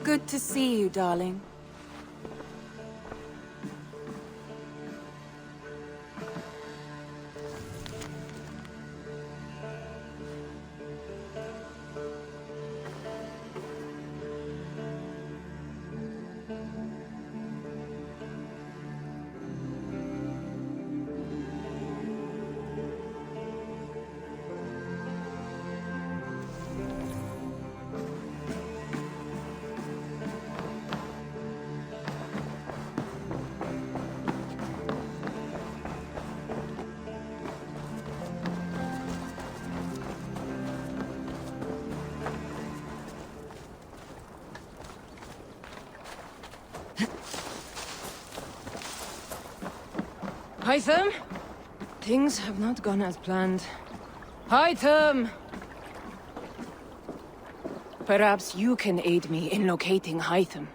Good to see you, darling. Hytham? Things have not gone as planned. Hytham! Perhaps you can aid me in locating Hytham.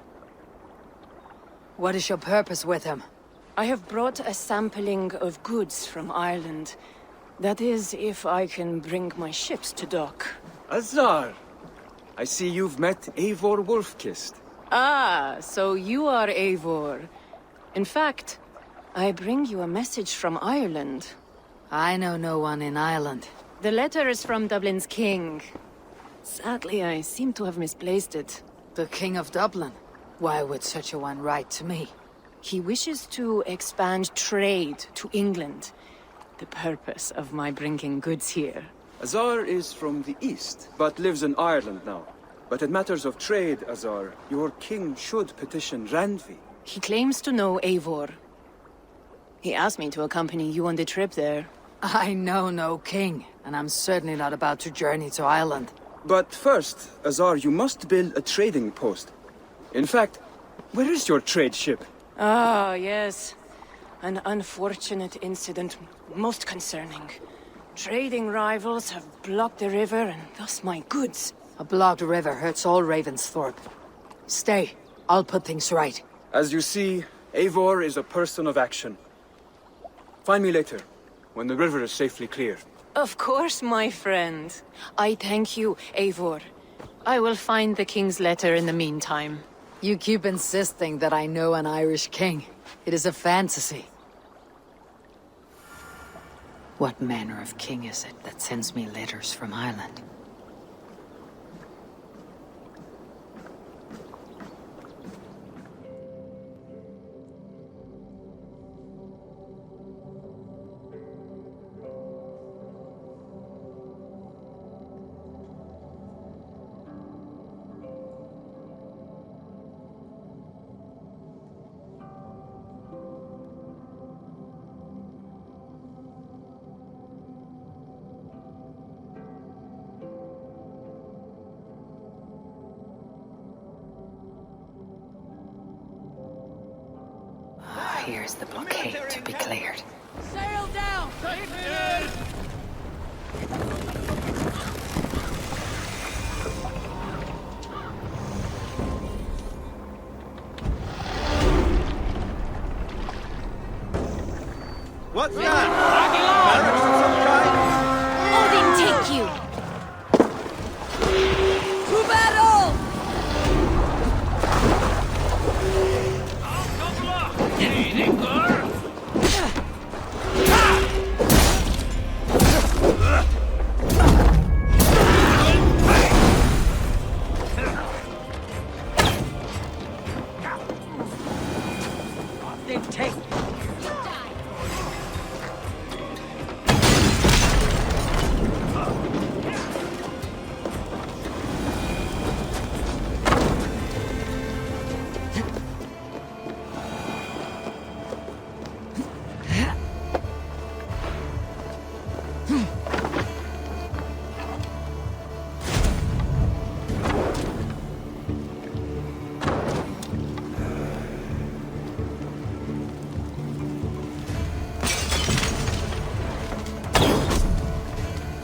What is your purpose with him? I have brought a sampling of goods from Ireland. That is, if I can bring my ships to dock. Azar! I see you've met Eivor Wolfkist. Ah, so you are Eivor. In fact, I bring you a message from Ireland. I know no one in Ireland. The letter is from Dublin's king. Sadly, I seem to have misplaced it. The King of Dublin? Why would such a one write to me? He wishes to expand trade to England. The purpose of my bringing goods here. Azar is from the east, but lives in Ireland now. But in matters of trade, Azar, your king should petition Randvi. He claims to know Eivor. He asked me to accompany you on the trip there. I know no king, and I'm certainly not about to journey to Ireland. But first, Azar, you must build a trading post. In fact, where is your trade ship? Ah, yes. An unfortunate incident, most concerning. Trading rivals have blocked the river, and thus my goods. A blocked river hurts all Ravensthorpe. Stay. I'll put things right. As you see, Eivor is a person of action. Find me later, when the river is safely clear. Of course, my friend. I thank you, Eivor. I will find the king's letter in the meantime. You keep insisting that I know an Irish king. It is a fantasy. What manner of king is it that sends me letters from Ireland? Here's the blockade to be cleared. Sail down! What's that? Barracks of some kind? Odin take you! To battle! Take.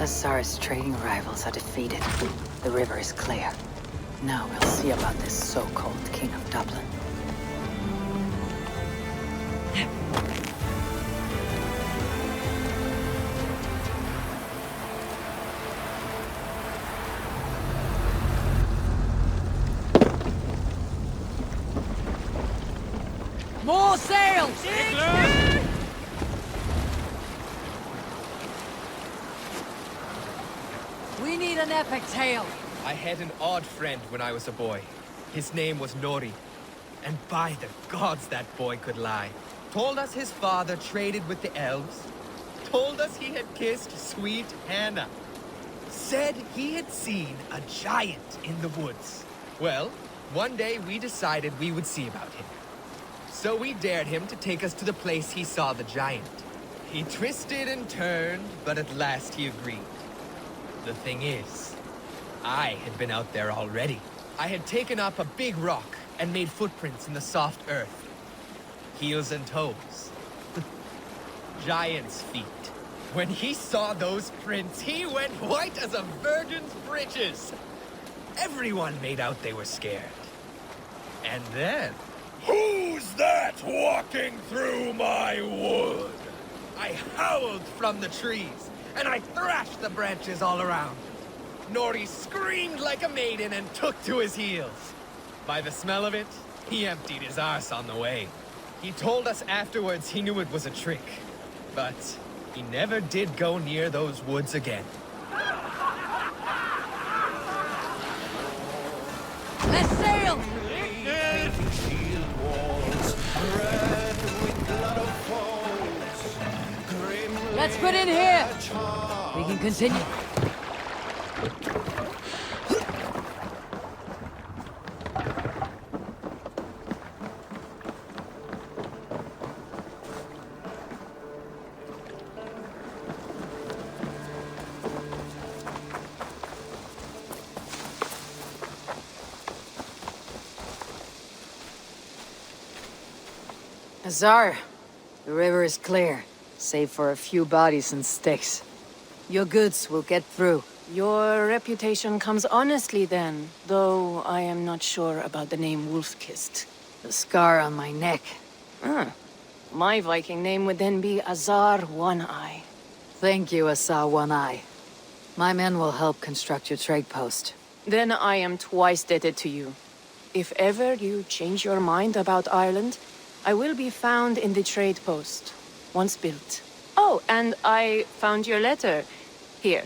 Azar's trading rivals are defeated. The river is clear. Now we'll see about this so-called King of Dublin. More sails! We need an epic tale. I had an odd friend when I was a boy. His name was Nori. And by the gods, that boy could lie. Told us his father traded with the elves. Told us he had kissed sweet Hannah. Said he had seen a giant in the woods. Well, one day we decided we would see about him. So we dared him to take us to the place he saw the giant. He twisted and turned, but at last he agreed. The thing is, I had been out there already. I had taken up a big rock and made footprints in the soft earth. Heels and toes. Giant's feet. When he saw those prints, he went white as a virgin's breeches. Everyone made out they were scared. And then... Who's that walking through my wood? I howled from the trees, and I thrashed the branches all around. Nori screamed like a maiden and took to his heels. By the smell of it, he emptied his arse on the way. He told us afterwards he knew it was a trick, but he never did go near those woods again. Let's sail! Let's put in here. We can continue. Azar, the river is clear, save for a few bodies and sticks. Your goods will get through. Your reputation comes honestly then, though I am not sure about the name Wolfkist. The scar on my neck. My Viking name would then be Azar One-Eye. Thank you, Azar One-Eye. My men will help construct your trade post. Then I am twice indebted to you. If ever you change your mind about Ireland, I will be found in the trade post, once built. Oh, and I found your letter. Here.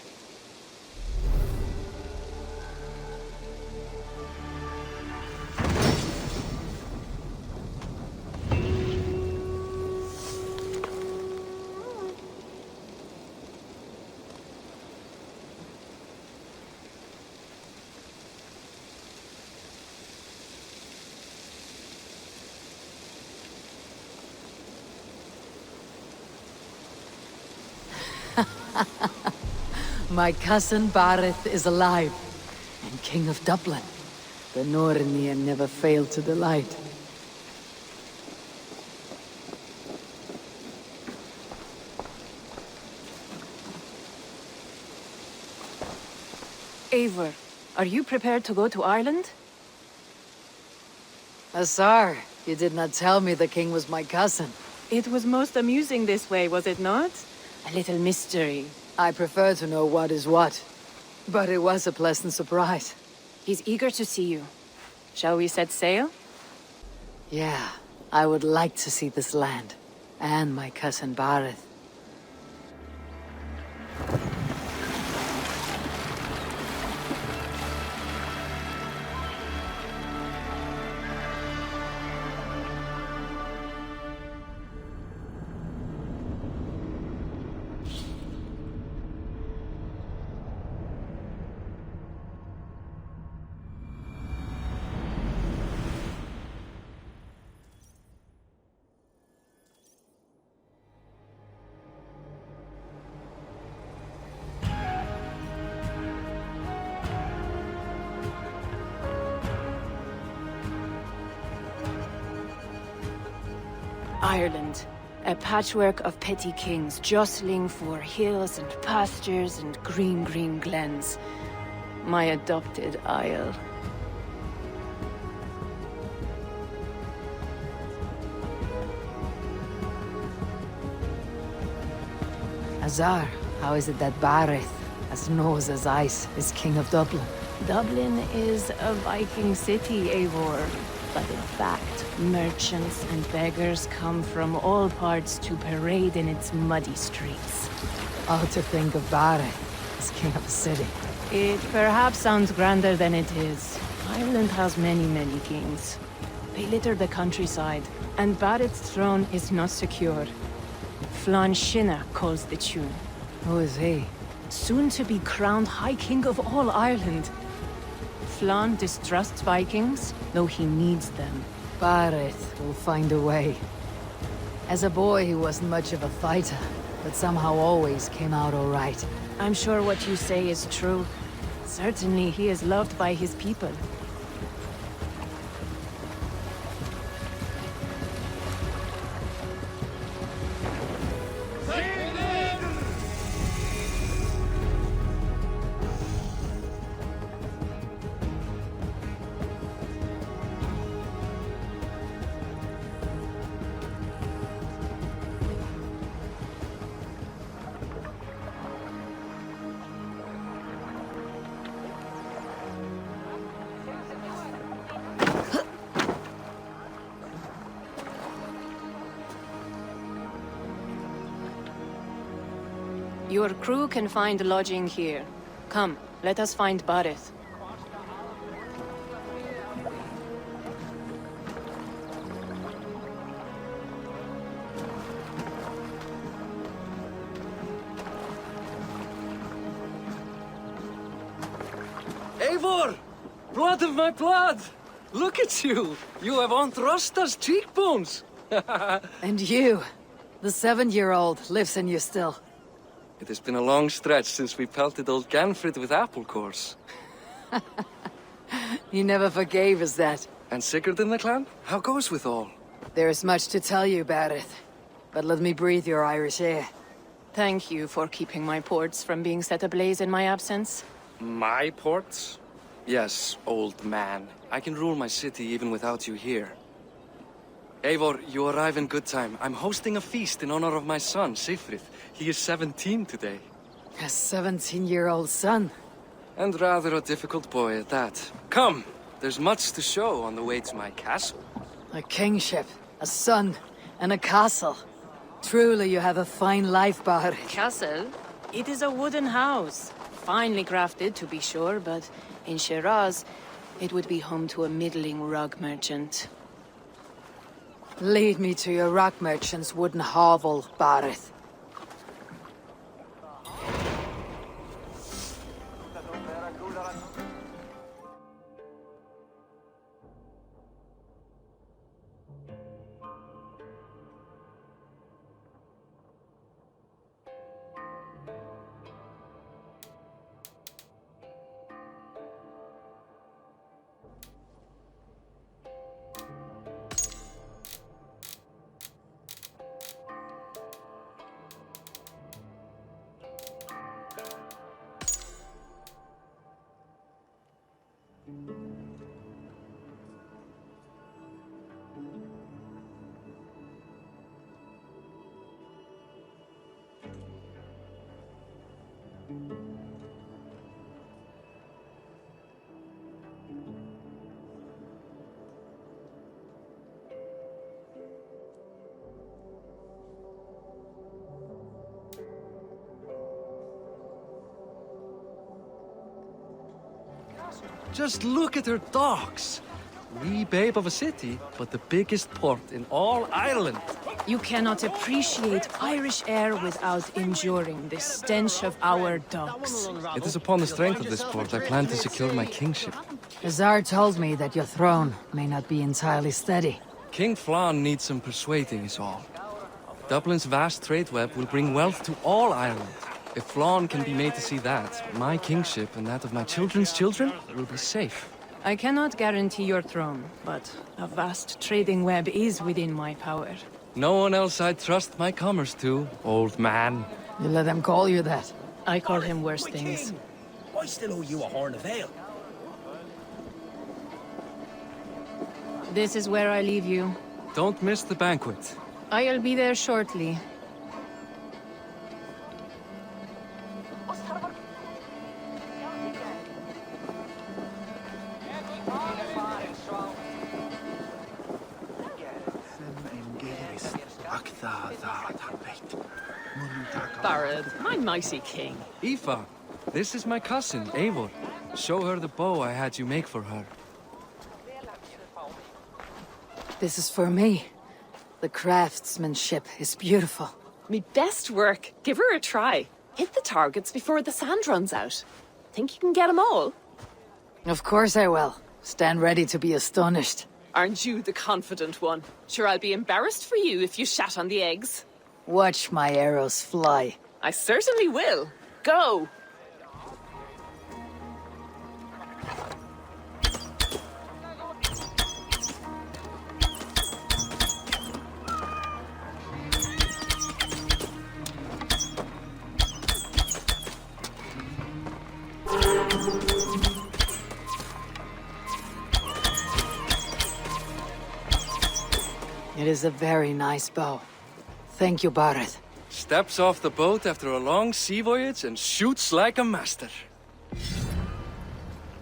My cousin Barid is alive, and King of Dublin. The Nornir never failed to delight. Eivor, are you prepared to go to Ireland? Azar, you did not tell me the king was my cousin. It was most amusing this way, was it not? A little mystery. I prefer to know what is what. But it was a pleasant surprise. He's eager to see you. Shall we set sail? Yeah, I would like to see this land. And my cousin Barid. Ireland. A patchwork of petty kings jostling for hills and pastures and green glens. My adopted isle. Azar, how is it that Barid, as nose as ice, is king of Dublin? Dublin is a Viking city, Eivor. But in fact, merchants and beggars come from all parts to parade in its muddy streets. Oh, to think of Barid as king of a city. It perhaps sounds grander than it is. Ireland has many kings. They litter the countryside, and Barid's throne is not secure. Flann Sinna calls the tune. Who is he? Soon to be crowned High King of all Ireland. Flann distrusts Vikings, though he needs them. Barid will find a way. As a boy, he wasn't much of a fighter, but somehow always came out all right. I'm sure what you say is true. Certainly he is loved by his people. Your crew can find lodging here. Come, let us find Barid. Eivor! Blood of my blood! Look at you! You have Aunt Rosta's cheekbones! And you, the 7-year-old, lives in you still. It has been a long stretch since we pelted old Ganfrid with apple cores. He never forgave us that. And Sigurd in the clan? How goes with all? There is much to tell you, Barid, but let me breathe your Irish air. Thank you for keeping my ports from being set ablaze in my absence. My ports? Yes, old man. I can rule my city even without you here. Eivor, you arrive in good time. I'm hosting a feast in honor of my son, Sigfrid. He is 17 today. A 17-year-old son. And rather a difficult boy at that. Come! There's much to show on the way to my castle. A kingship, a son, and a castle. Truly you have a fine life, Barid. Castle? It is a wooden house. Finely crafted, to be sure, but in Shiraz, it would be home to a middling rug merchant. Lead me to your rock merchant's wooden hovel, Barid. Just look at her docks. Wee babe of a city, but the biggest port in all Ireland. You cannot appreciate Irish air without enduring the stench of our docks. It is upon the strength of this port I plan to secure my kingship. Azar told me that your throne may not be entirely steady. King Flann needs some persuading is all. Dublin's vast trade web will bring wealth to all Ireland. If Flann can be made to see that, my kingship and that of my children's children will be safe. I cannot guarantee your throne, but a vast trading web is within my power. No one else I'd trust my commerce to, old man. You let them call you that. I call him worse My things. king, I still owe you a horn of ale. This is where I leave you. Don't miss the banquet. I'll be there shortly. Barid, my mighty king. Aoife, this is my cousin, Eivor. Show her the bow I had you make for her. This is for me. The craftsmanship is beautiful. Me best work. Give her a try. Hit the targets before the sand runs out. Think you can get them all? Of course I will. Stand ready to be astonished. Aren't you the confident one? Sure, I'll be embarrassed for you if you shat on the eggs. Watch my arrows fly. I certainly will. Go! It is a very nice bow. Thank you, Barid. Steps off the boat after a long sea voyage and shoots like a master.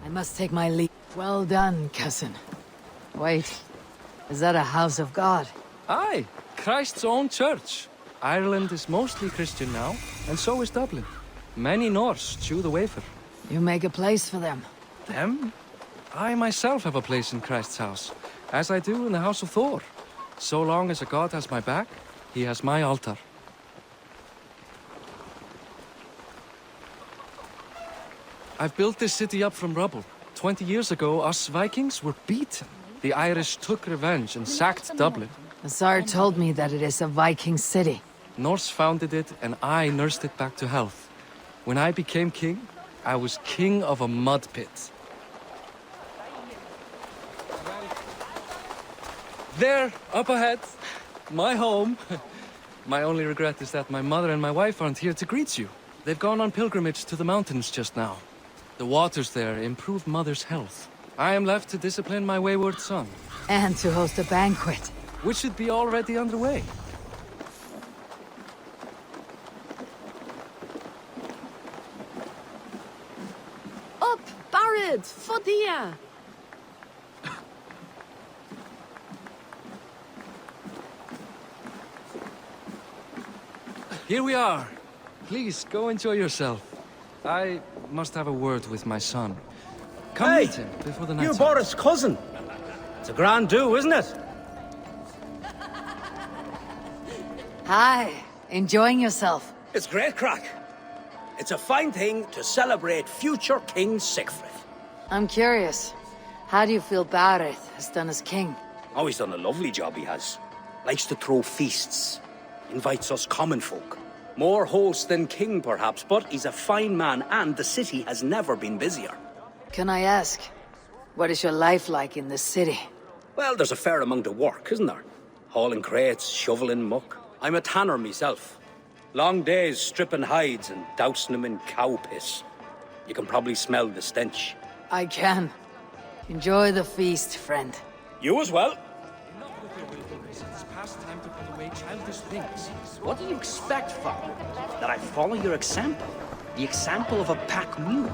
I must take my leave. Well done, cousin. Wait, is that a house of God? Aye, Christ's own church. Ireland is mostly Christian now, and so is Dublin. Many Norse chew the wafer. You make a place for them. Them? I myself have a place in Christ's house, as I do in the House of Thor. So long as a god has my back, he has my altar. I've built this city up from rubble. 20 years ago, us Vikings were beaten. The Irish took revenge and sacked Dublin. The Tsar told me that it is a Viking city. Norse founded it, and I nursed it back to health. When I became king, I was king of a mud pit. There, up ahead, my home. My only regret is that my mother and my wife aren't here to greet you. They've gone on pilgrimage to the mountains just now. The waters there improve mother's health. I am left to discipline my wayward son. And to host a banquet. Which should be already underway. Up, Barid! Fodia! Here we are. Please, go enjoy yourself. I must have a word with my son. Come meet him before the night's You're out. Boris' cousin. It's a grand do, isn't it? Hi, enjoying yourself? It's great crack. It's a fine thing to celebrate future King Siegfried. I'm curious. How do you feel Barid has done as king? Oh, he's done a lovely job, he has. Likes to throw feasts. Invites us common folk. More host than king, perhaps, but he's a fine man, and the city has never been busier. Can I ask, what is your life like in this city? Well, there's a fair amount of work, isn't there? Hauling crates, shoveling muck. I'm a tanner myself. Long days stripping hides and dousing them in cow piss. You can probably smell the stench. I can. Enjoy the feast, friend. You as well. It's past time to put away childish things. What do you expect, father? That I follow your example? The example of a pack mule?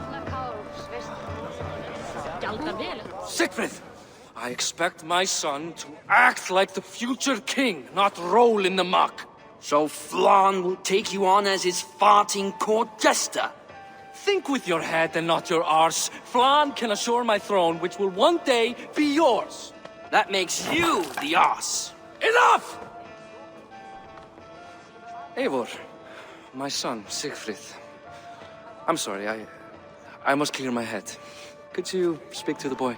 Siegfried! I expect my son to act like the future king, not roll in the muck. So Flann will take you on as his farting court jester? Think with your head and not your arse. Flann can assure my throne, which will one day be yours. That makes you the ass. Enough! Eivor, my son, Siegfried. I'm sorry, I must clear my head. Could you speak to the boy?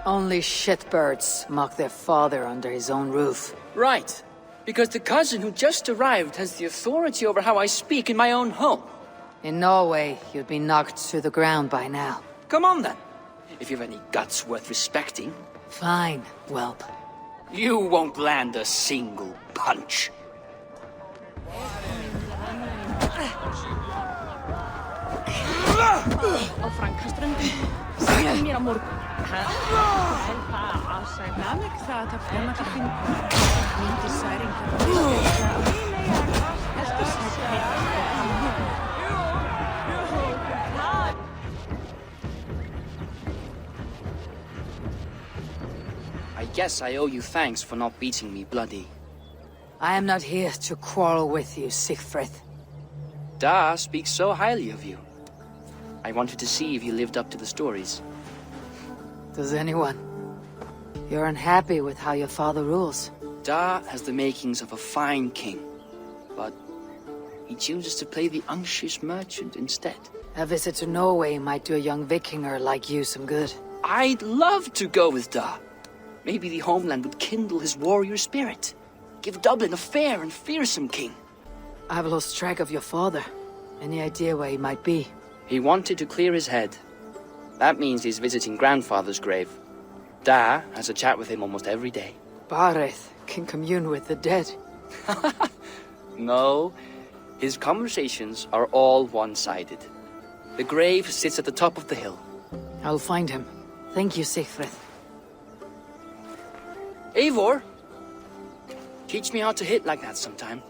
Only shitbirds mock their father under his own roof. Right. Because the cousin who just arrived has the authority over how I speak in my own home. In Norway, you'd be knocked to the ground by now. Come on then. If you have any guts worth respecting. Fine, whelp. You won't land a single punch. Á Frankaströndum. Segðu mér á morgun. I guess I owe you thanks for not beating me bloody. I am not here to quarrel with you, Siegfried. Da speaks so highly of you. I wanted to see if you lived up to the stories. Does anyone? You're unhappy with how your father rules. Da has the makings of a fine king, but he chooses to play the anxious merchant instead. A visit to Norway might do a young Vikinger like you some good. I'd love to go with Da. Maybe the homeland would kindle his warrior spirit. Give Dublin a fair and fearsome king. I've lost track of your father. Any idea where he might be? He wanted to clear his head. That means he's visiting grandfather's grave. Da has a chat with him almost every day. Barid can commune with the dead. No, his conversations are all one-sided. The grave sits at the top of the hill. I'll find him. Thank you, Siegfried. Eivor, teach me how to hit like that sometime.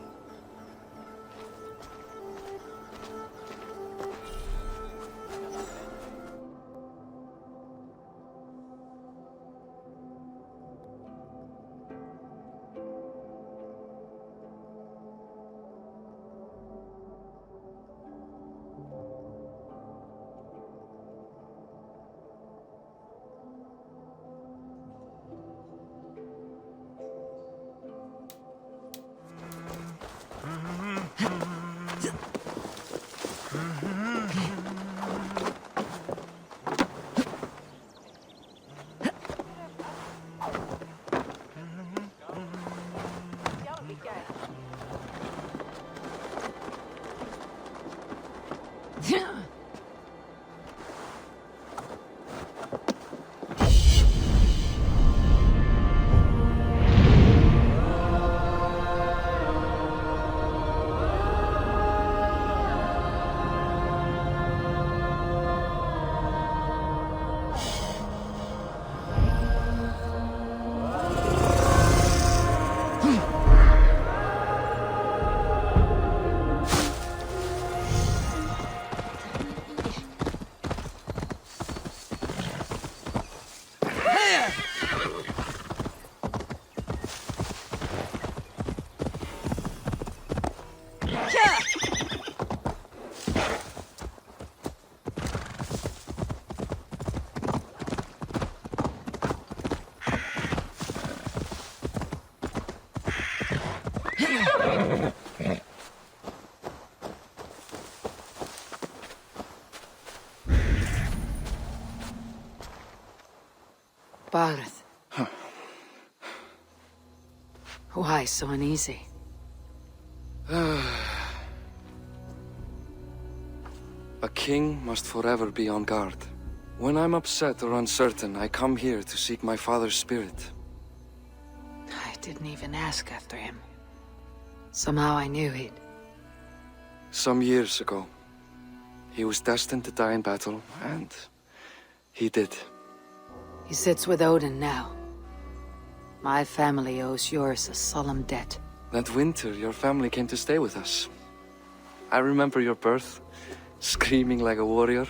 Barid. Why so uneasy? A king must forever be on guard. When I'm upset or uncertain, I come here to seek my father's spirit. I didn't even ask after him. Somehow I knew he'd... Some years ago, he was destined to die in battle, and he did. He sits with Odin now. My family owes yours a solemn debt. That winter, your family came to stay with us. I remember your birth, screaming like a warrior.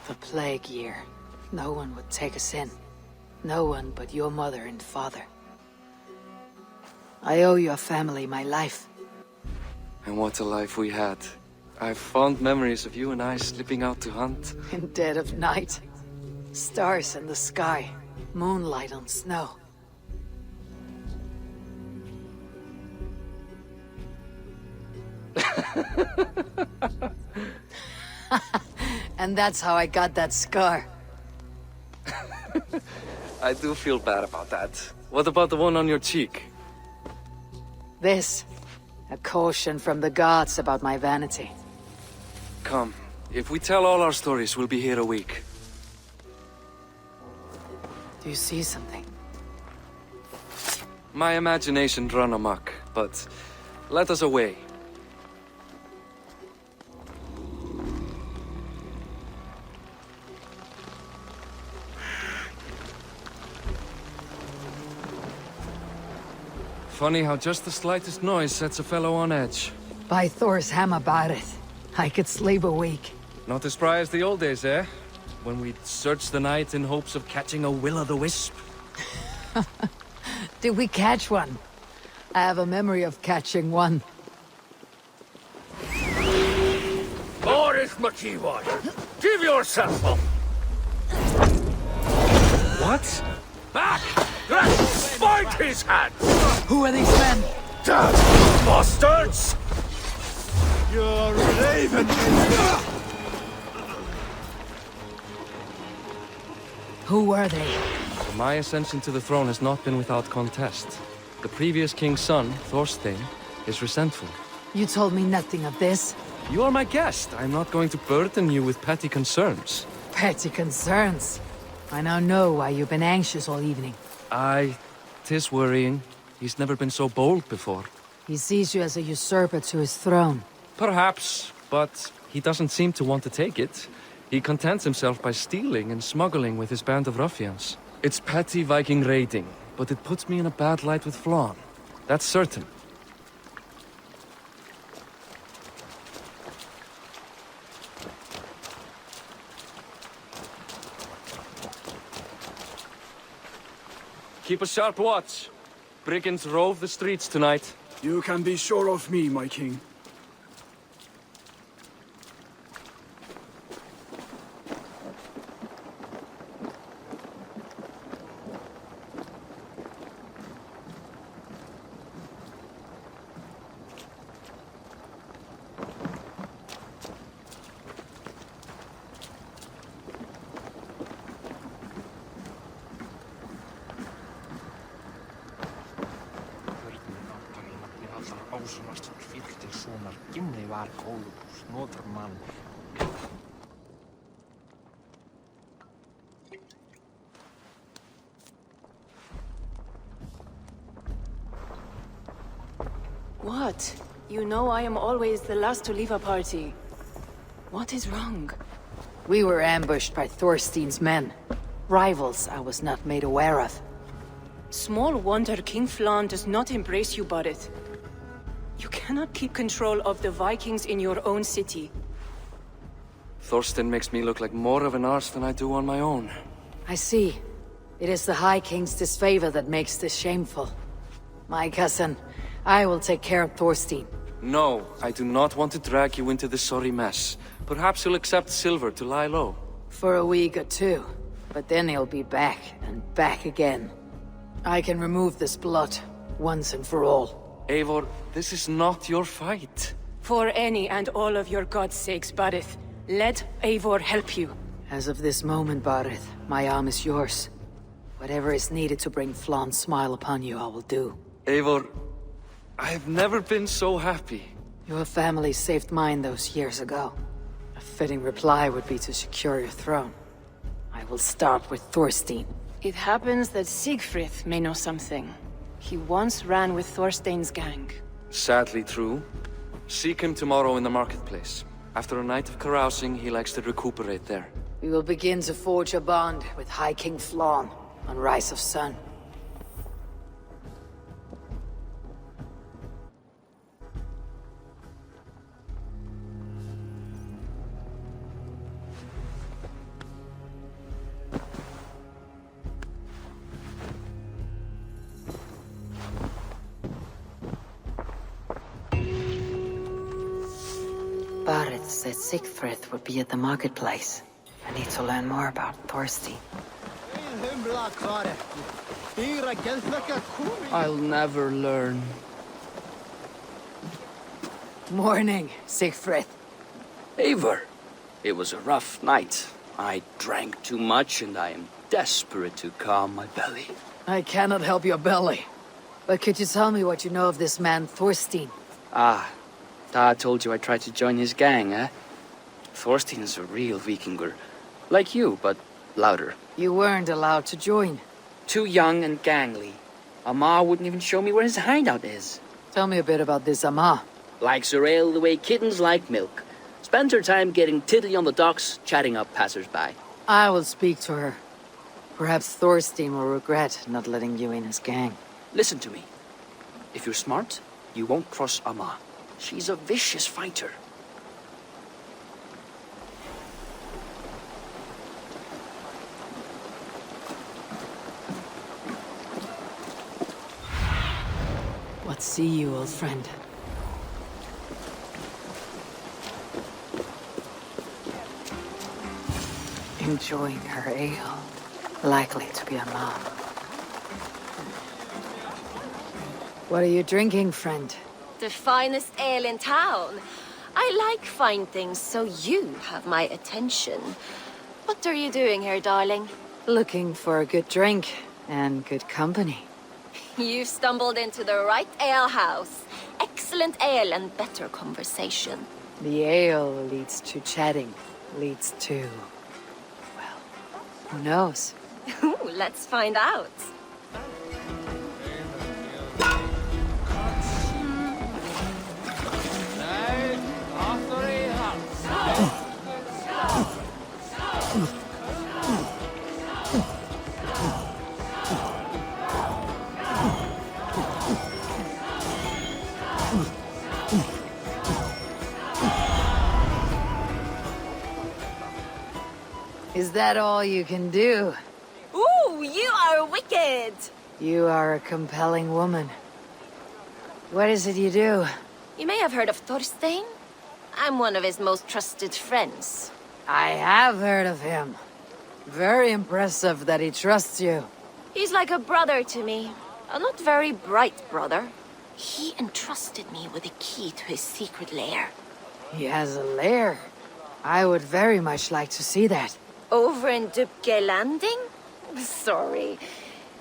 The plague year. No one would take us in. No one but your mother and father. I owe your family my life. And what a life we had. I have fond memories of you and I slipping out to hunt. In dead of night. Stars in the sky. Moonlight on snow. And that's how I got that scar. I do feel bad about that. What about the one on your cheek? This. A caution from the gods about my vanity. Come. If we tell all our stories, we'll be here a week. Do you see something? My imagination run amok, but let us away. Funny how just the slightest noise sets a fellow on edge. By Thor's hammer, Barid. I could sleep a week. Not as spry as the old days, eh? When we'd search the night in hopes of catching a will-o'-the-wisp. Did we catch one? I have a memory of catching one. Boris Machiwad, give yourself up! What? Back! Find his hands! Who are these men? Damn bastards! You're raven! Who were they? My ascension to the throne has not been without contest. The previous king's son, Thorstein, is resentful. You told me nothing of this. You are my guest. I'm not going to burden you with petty concerns. Petty concerns. I now know why you've been anxious all evening. Aye, 'tis worrying. He's never been so bold before. He sees you as a usurper to his throne. Perhaps, but he doesn't seem to want to take it. He contents himself by stealing and smuggling with his band of ruffians. It's petty Viking raiding, but it puts me in a bad light with Flann. That's certain. Keep a sharp watch. Brigands rove the streets tonight. You can be sure of me, my king. What? You know I am always the last to leave a party. What is wrong? We were ambushed by Thorstein's men. Rivals I was not made aware of. Small wonder King Flann does not embrace you, Barid. You cannot keep control of the Vikings in your own city. Thorstein makes me look like more of an arse than I do on my own. I see. It is the High King's disfavor that makes this shameful. My cousin, I will take care of Thorstein. No, I do not want to drag you into this sorry mess. Perhaps you'll accept silver to lie low. For a week or two. But then he'll be back, and back again. I can remove this blot, once and for all. Eivor, this is not your fight. For any and all of your gods' sakes, Barid, let Eivor help you. As of this moment, Barid, my arm is yours. Whatever is needed to bring Flann's smile upon you, I will do. Eivor, I've never been so happy. Your family saved mine those years ago. A fitting reply would be to secure your throne. I will start with Thorstein. It happens that Siegfried may know something. He once ran with Thorstein's gang. Sadly true. Seek him tomorrow in the marketplace. After a night of carousing, he likes to recuperate there. We will begin to forge a bond with High King Flann on Rise of Sun. Barid said Siegfried would be at the marketplace. I need to learn more about Thorstein. I'll never learn. Morning, Siegfried. Eivor, it was a rough night. I drank too much and I am desperate to calm my belly. I cannot help your belly. But could you tell me what you know of this man, Thorstein? Ah, Dad told you I tried to join his gang, eh? Thorstein is a real Vikinger. Like you, but louder. You weren't allowed to join. Too young and gangly. Ama wouldn't even show me where his hideout is. Tell me a bit about this Ama. Likes her ale the way kittens like milk. Spends her time getting tiddly on the docks, chatting up passers-by. I will speak to her. Perhaps Thorstein will regret not letting you in his gang. Listen to me. If you're smart, you won't cross Ama. She's a vicious fighter. What see you, old friend? Enjoying her ale. Likely to be a mom. What are you drinking, friend? The finest ale in town. I like fine things, so you have my attention. What are you doing here, darling? Looking for a good drink and good company. You've stumbled into the right ale house. Excellent ale and better conversation. The ale leads to chatting, leads to... well, who knows? Ooh, let's find out. Is that all you can do? Ooh, you are wicked! You are a compelling woman. What is it you do? You may have heard of Thorstein. I'm one of his most trusted friends. I have heard of him. Very impressive that he trusts you. He's like a brother to me. A not very bright brother. He entrusted me with the key to his secret lair. He has a lair. I would very much like to see that. Over in Dublin Landing? Sorry.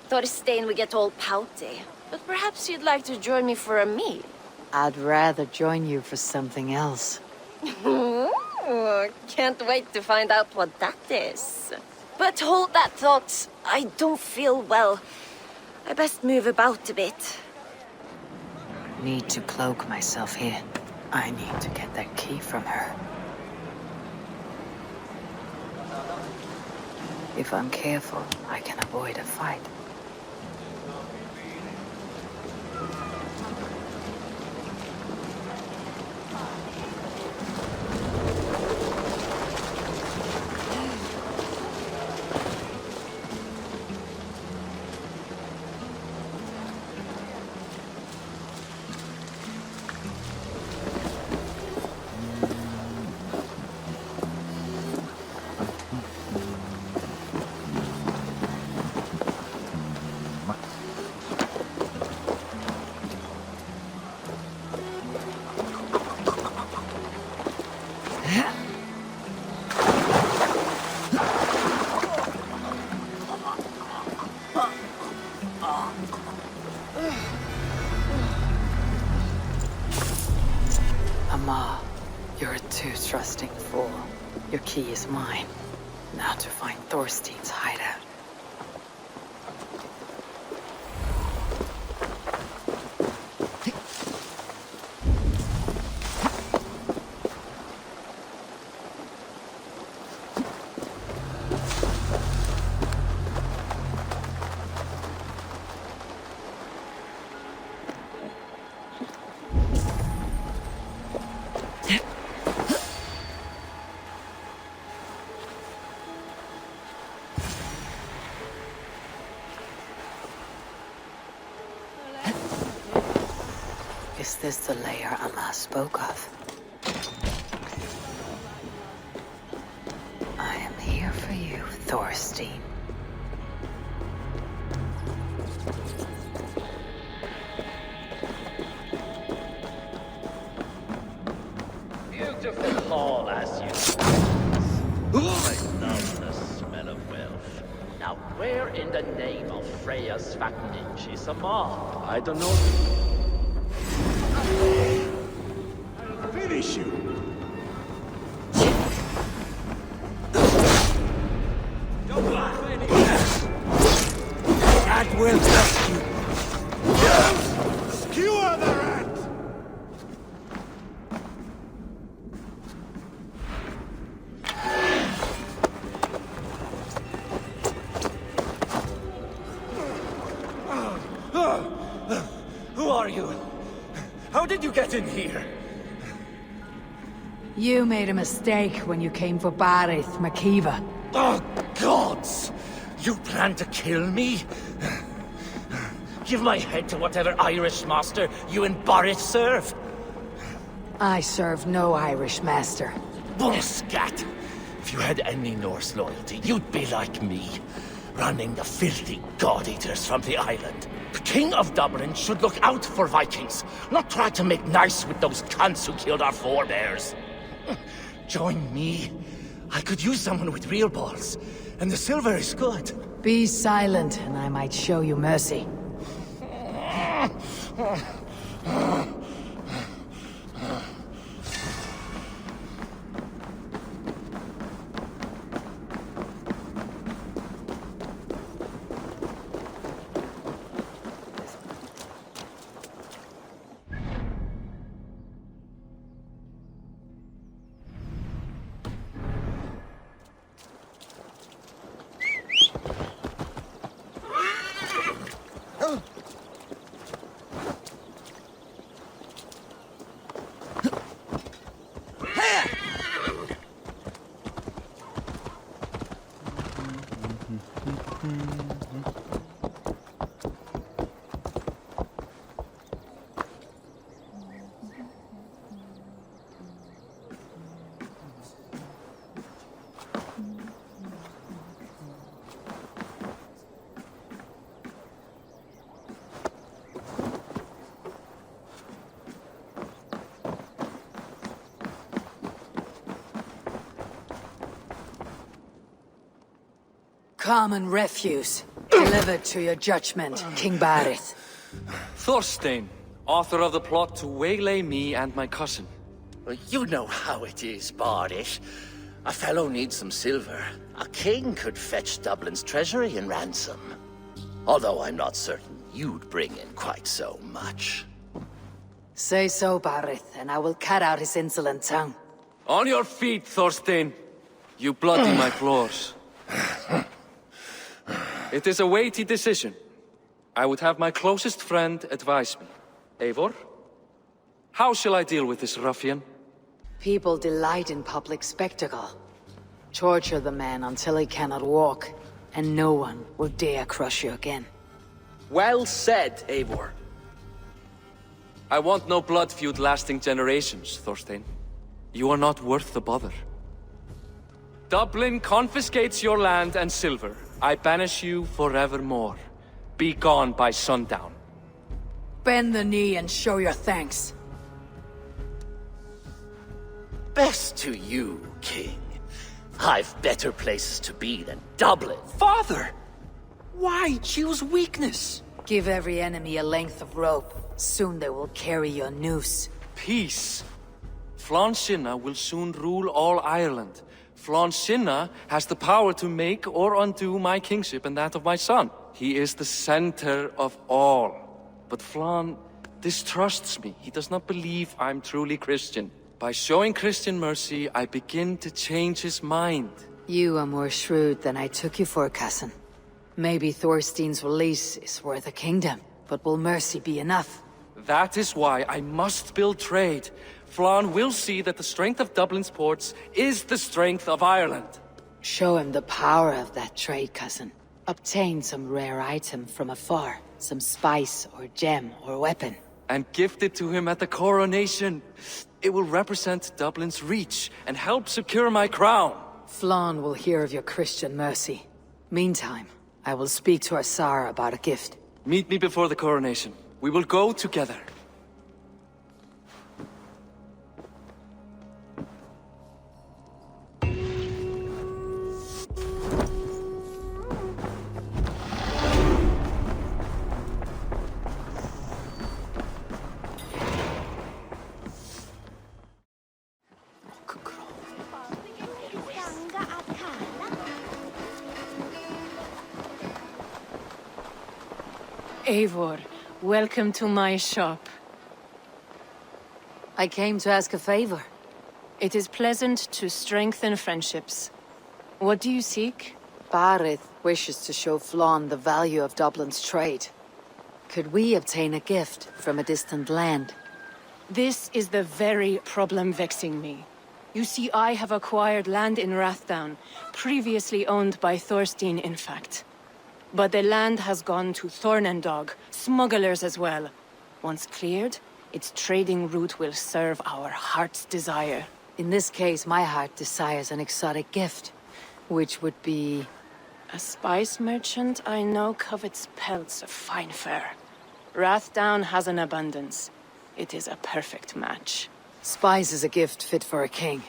Thorstein would get all pouty. But perhaps you'd like to join me for a meal. I'd rather join you for something else. Ooh, can't wait to find out what that is. But hold that thought. I don't feel well. I best move about a bit. Need to cloak myself here. I need to get that key from her. If I'm careful, I can avoid a fight. Ama, you're a too trusting fool. Your key is mine. Now to find Thorstein's hideout. Is this the lair Ama spoke of? I am here for you, Thorstein. Beautiful hall as you I love the smell of wealth. Now where in the name of Freya's fattening is Ama? I don't know. I'll finish you. Don't laugh, That will rescue. Skewer the rat! Who are you? How did you get in here? You made a mistake when you came for Barid, Makiva. Oh, gods! You plan to kill me? Give my head to whatever Irish master you and Barid serve. I serve no Irish master. Bullscat! If you had any Norse loyalty, you'd be like me, running the filthy god-eaters from the island. The King of Dublin should look out for Vikings, not try to make nice with those cunts who killed our forebears. Join me. I could use someone with real balls, and the silver is good. Be silent, and I might show you mercy. Common refuse. Delivered to your judgment, King Barid. Thorstein, author of the plot to waylay me and my cousin. Well, you know how it is, Barid. A fellow needs some silver. A king could fetch Dublin's treasury in ransom. Although I'm not certain you'd bring in quite so much. Say so, Barid, and I will cut out his insolent tongue. On your feet, Thorstein. You bloody my floors. It is a weighty decision. I would have my closest friend advise me. Eivor? How shall I deal with this ruffian? People delight in public spectacle. Torture the man until he cannot walk, and no one will dare crush you again. Well said, Eivor. I want no blood feud lasting generations, Thorstein. You are not worth the bother. Dublin confiscates your land and silver. I banish you forevermore. Be gone by sundown. Bend the knee and show your thanks. Best to you, King. I've better places to be than Dublin. Father! Why choose weakness? Give every enemy a length of rope. Soon they will carry your noose. Peace. Flann Sinna will soon rule all Ireland. Flann Sinna has the power to make or undo my kingship and that of my son. He is the center of all. But Flann distrusts me. He does not believe I'm truly Christian. By showing Christian mercy, I begin to change his mind. You are more shrewd than I took you for, cousin. Maybe Thorstein's release is worth a kingdom, but will mercy be enough? That is why I must build trade. Flann will see that the strength of Dublin's ports is the strength of Ireland. Show him the power of that trade, cousin. Obtain some rare item from afar, some spice or gem or weapon. And gift it to him at the coronation. It will represent Dublin's reach and help secure my crown. Flann will hear of your Christian mercy. Meantime, I will speak to our Tsar about a gift. Meet me before the coronation. We will go together. Eivor, welcome to my shop. I came to ask a favor. It is pleasant to strengthen friendships. What do you seek? Barid wishes to show Flann the value of Dublin's trade. Could we obtain a gift from a distant land? This is the very problem vexing me. You see, I have acquired land in Rathdown, previously owned by Thorstein, in fact. But the land has gone to Thornendog, smugglers as well. Once cleared, its trading route will serve our heart's desire. In this case, my heart desires an exotic gift, which would be... A spice merchant I know covets pelts of fine fur. Rathdown has an abundance. It is a perfect match. Spice is a gift fit for a king.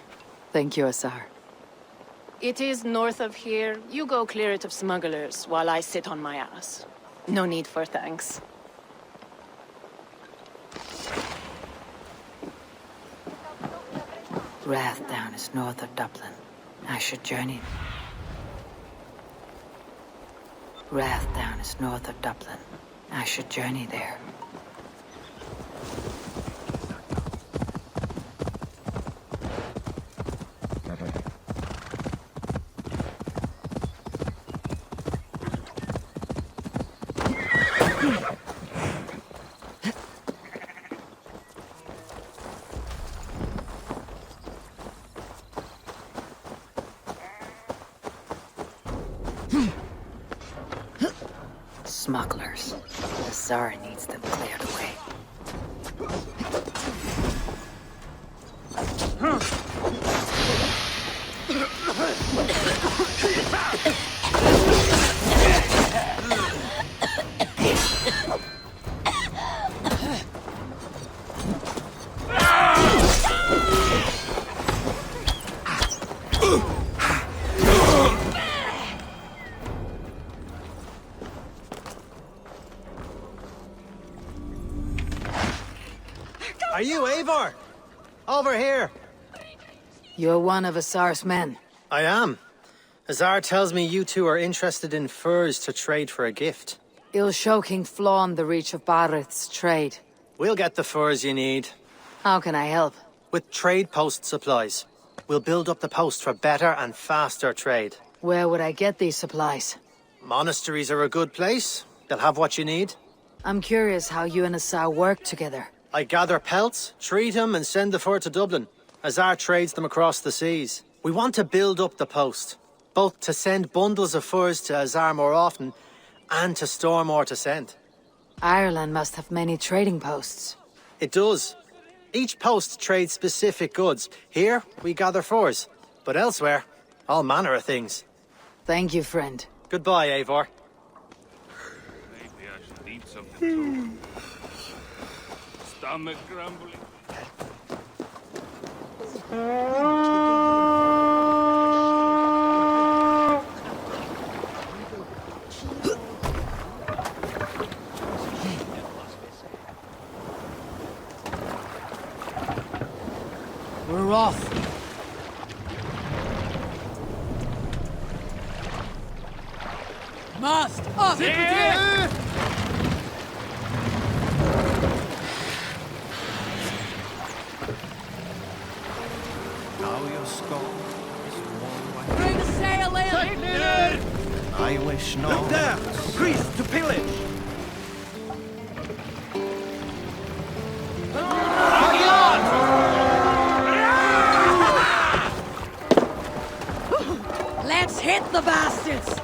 Thank you, Azar. It is north of here. You go clear it of smugglers, while I sit on my ass. No need for thanks. Rathdown is north of Dublin. I should journey. Rathdown is north of Dublin. I should journey there. Smugglers. The Tsar needs them cleared away. Are you Eivor? Over here. You're one of Azar's men. I am. Azar tells me you two are interested in furs to trade for a gift. It'll show King Flann the reach of Barid's trade. We'll get the furs you need. How can I help? With trade post supplies. We'll build up the post for better and faster trade. Where would I get these supplies? Monasteries are a good place. They'll have what you need. I'm curious how you and Azar work together. I gather pelts, treat them, and send the fur to Dublin. Azar trades them across the seas. We want to build up the post, both to send bundles of furs to Azar more often, and to store more to send. Ireland must have many trading posts. It does. Each post trades specific goods. Here, we gather furs. But elsewhere, all manner of things. Thank you, friend. Goodbye, Eivor. Maybe I should eat something too. Stomach grumbling. We're off. Must up! Now your skull is warm. Bring the sail in! I wish no. Look there! Priest to pillage! Let's hit the bastards!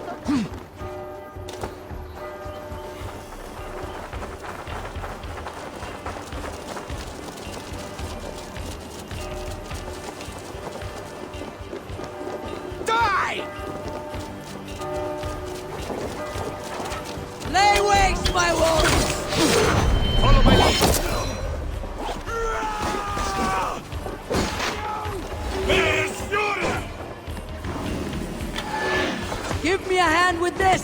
Die! Lay waste, my wolves! Follow my lead. Give me a hand with this!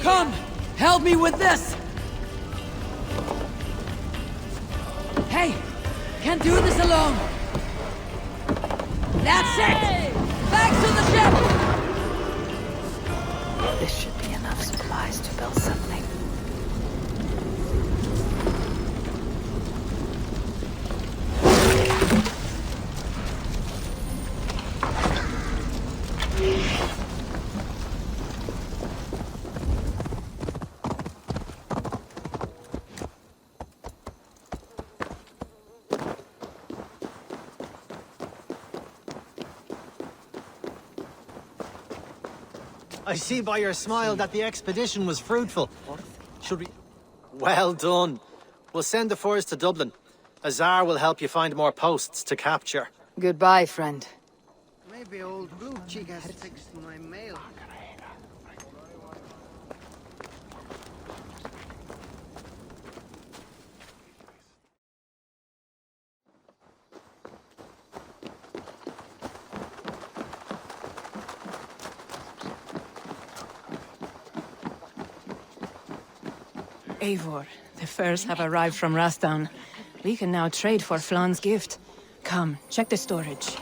Come! Help me with this! Hey! Can't do this alone! That's it! Back to the ship! This should be enough supplies to build something. I see by your smile that the expedition was fruitful. Should we... Well done. We'll send the furs to Dublin. Azar will help you find more posts to capture. Goodbye, friend. Maybe old Blue Cheek has fixed my mail. Eivor, the furs have arrived from Rathdown. We can now trade for Flan's gift. Come, check the storage.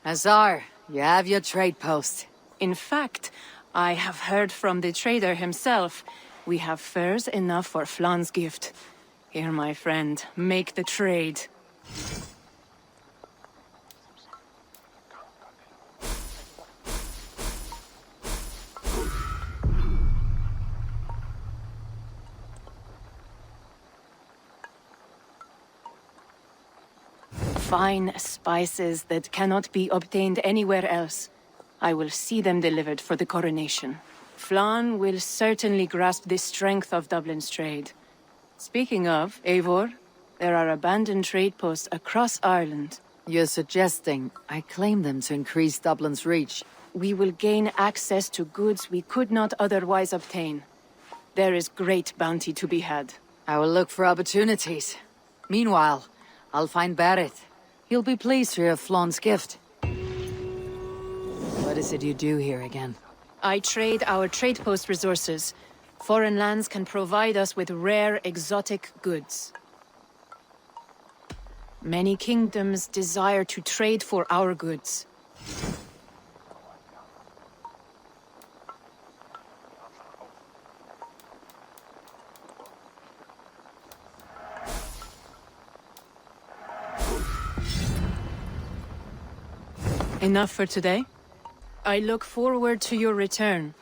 Azar, you have your trade post. In fact, I have heard from the trader himself. We have furs enough for Flan's gift. Here, my friend, make the trade. Fine spices that cannot be obtained anywhere else. I will see them delivered for the coronation. Flan will certainly grasp the strength of Dublin's trade. Speaking of, Eivor, there are abandoned trade posts across Ireland. You're suggesting I claim them to increase Dublin's reach? We will gain access to goods we could not otherwise obtain. There is great bounty to be had. I will look for opportunities. Meanwhile, I'll find Barid. He'll be pleased to hear of Flan's gift. What is it you do here again? I trade our trade post resources. Foreign lands can provide us with rare, exotic goods. Many kingdoms desire to trade for our goods. Enough for today? I look forward to your return.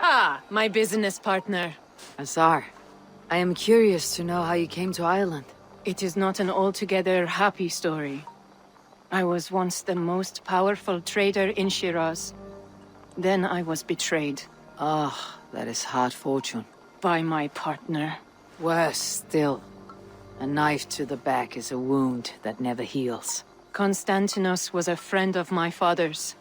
Ah, my business partner. Azar, I am curious to know how you came to Ireland. It is not an altogether happy story. I was once the most powerful trader in Shiraz. Then I was betrayed. Ah, that is hard fortune. By my partner. Worse still. A knife to the back is a wound that never heals. Konstantinos was a friend of my father's.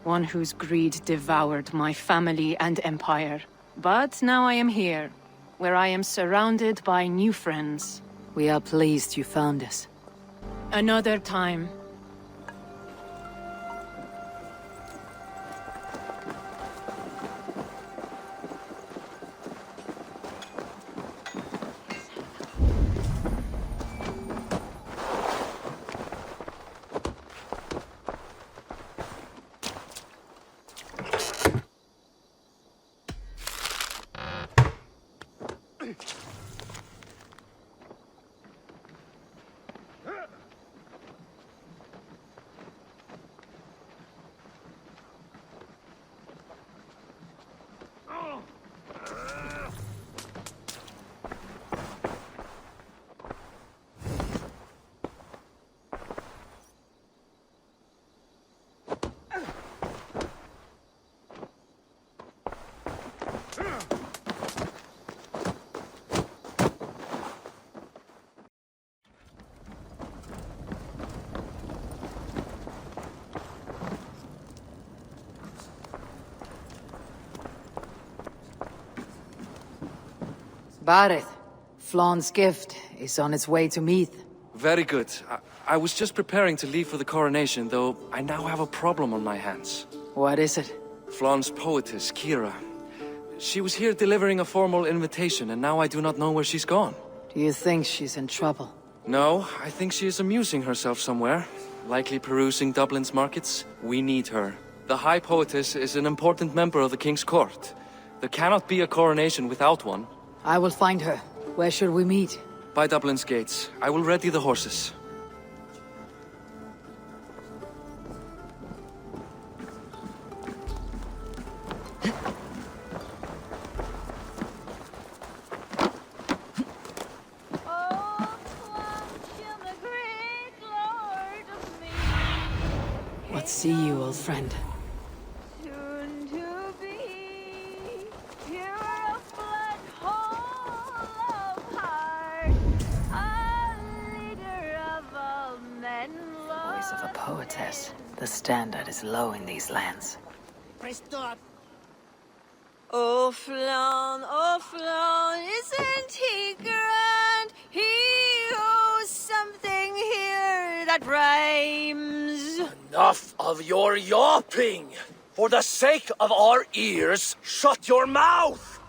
One whose greed devoured my family and empire. But now I am here, where I am surrounded by new friends. We are pleased you found us. Another time. Barid, Flawn's gift is on its way to Meath. Very good. I was just preparing to leave for the coronation, though I now have a problem on my hands. What is it? Flawn's poetess, Kira. She was here delivering a formal invitation, and now I do not know where she's gone. Do you think she's in trouble? No, I think she is amusing herself somewhere. Likely perusing Dublin's markets. We need her. The High Poetess is an important member of the King's Court. There cannot be a coronation without one. I will find her. Where should we meet? By Dublin's gates. I will ready the horses. What see you, old friend? Voice of a poetess. The standard is low in these lands. Oh, Flan, isn't he grand? He owes something here that rhymes. Enough of your yawping! For the sake of our ears, shut your mouth!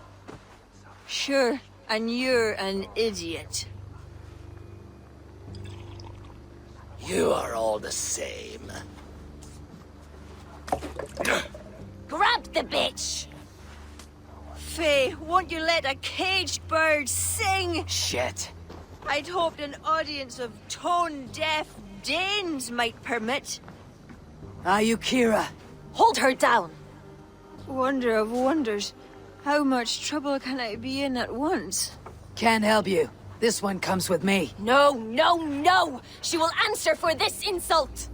Sure, and you're an idiot. You are all the same. Grab the bitch! Faye, won't you let a caged bird sing? Shit. I'd hoped an audience of tone-deaf Danes might permit. Are you Kira? Hold her down! Wonder of wonders. How much trouble can I be in at once? Can't help you. This one comes with me. No! She will answer for this insult!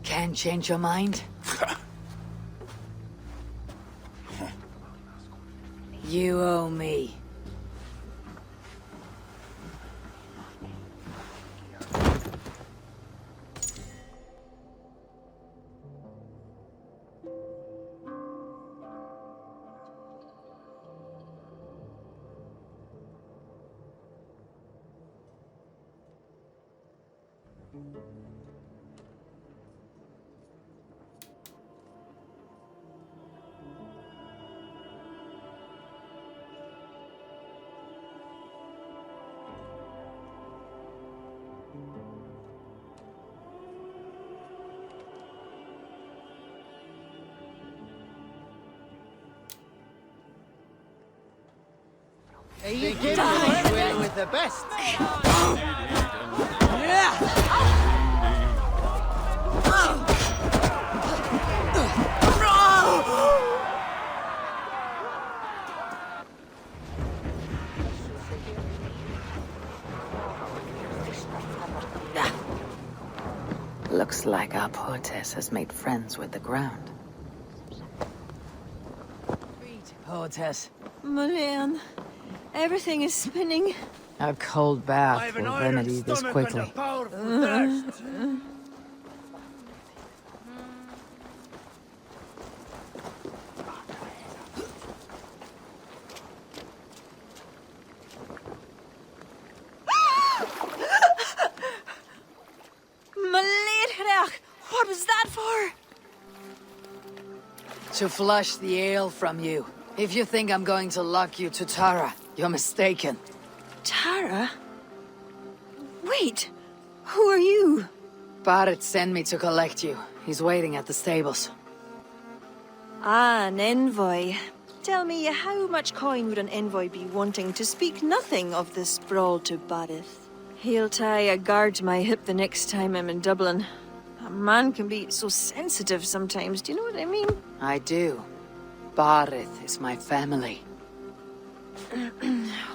Can't change your mind? You owe me. You give me with the best. Looks like our poetess has made friends with the ground. Poetess. Mulan, everything is spinning. A cold bath will remedy this quickly. What was that for? To flush the ale from you. If you think I'm going to lock you to Tara, you're mistaken. Tara? Wait, who are you? Barid sent me to collect you. He's waiting at the stables. Ah, an envoy. Tell me, how much coin would an envoy be wanting, to speak nothing of this brawl to Barid? He'll tie a guard to my hip the next time I'm in Dublin. A man can be so sensitive sometimes, do you know what I mean? I do. Barid is my family.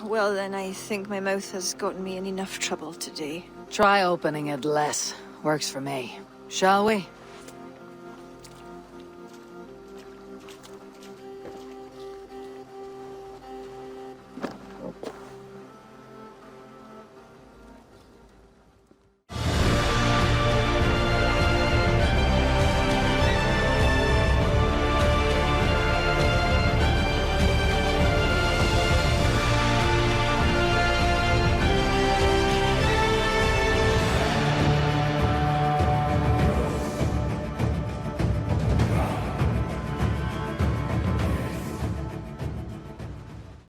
Well then, I think my mouth has gotten me in enough trouble today. Try opening it less. Works for me. Shall we?